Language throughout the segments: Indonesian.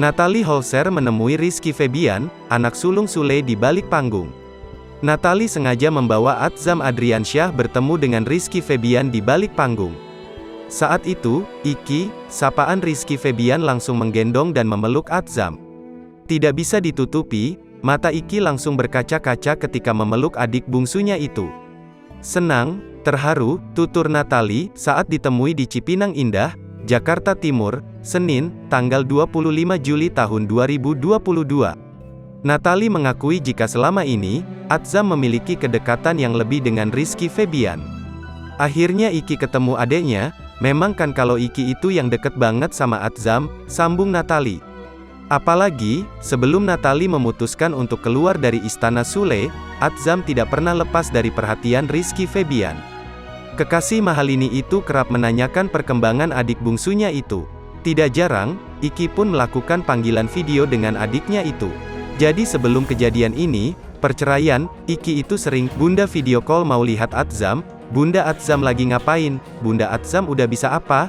Natalie Holzer menemui Rizky Febian, anak sulung Sule di balik panggung. Natalie sengaja membawa Atzam Adriansyah bertemu dengan Rizky Febian di balik panggung. Saat itu, Iki, sapaan Rizky Febian langsung menggendong dan memeluk Atzam. Tidak bisa ditutupi, mata Iki langsung berkaca-kaca ketika memeluk adik bungsunya itu. Senang, terharu, tutur Natalie, saat ditemui di Cipinang Indah, Jakarta Timur, Senin, tanggal 25 Juli tahun 2022. Natalie mengakui jika selama ini, Atzam memiliki kedekatan yang lebih dengan Rizky Febian. Akhirnya Iki ketemu adeknya, memang kan kalau Iki itu yang deket banget sama Atzam, sambung Natalie. Apalagi, sebelum Natalie memutuskan untuk keluar dari Istana Sule, Atzam tidak pernah lepas dari perhatian Rizky Febian. Kekasih mahal ini itu kerap menanyakan perkembangan adik bungsunya itu. Tidak jarang, Iki pun melakukan panggilan video dengan adiknya itu. Jadi sebelum kejadian ini, perceraian, Iki itu sering, "Bunda video call mau lihat Atzam, Bunda Atzam lagi ngapain, Bunda Atzam udah bisa apa?"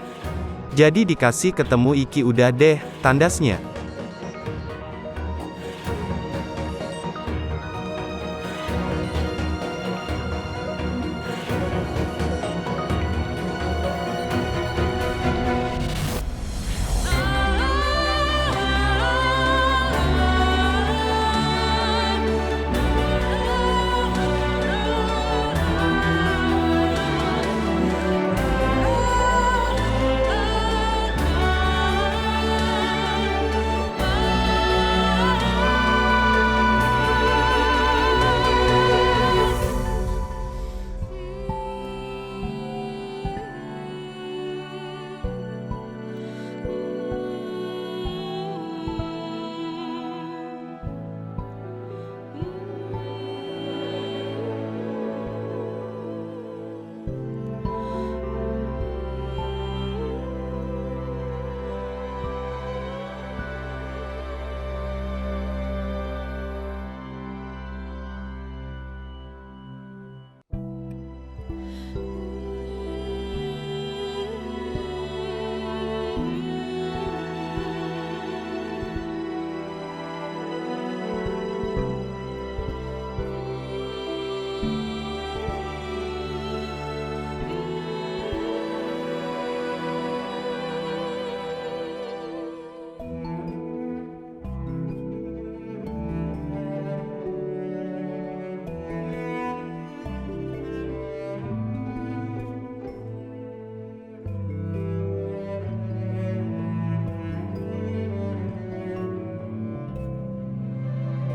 Jadi dikasih ketemu Iki udah deh, tandasnya.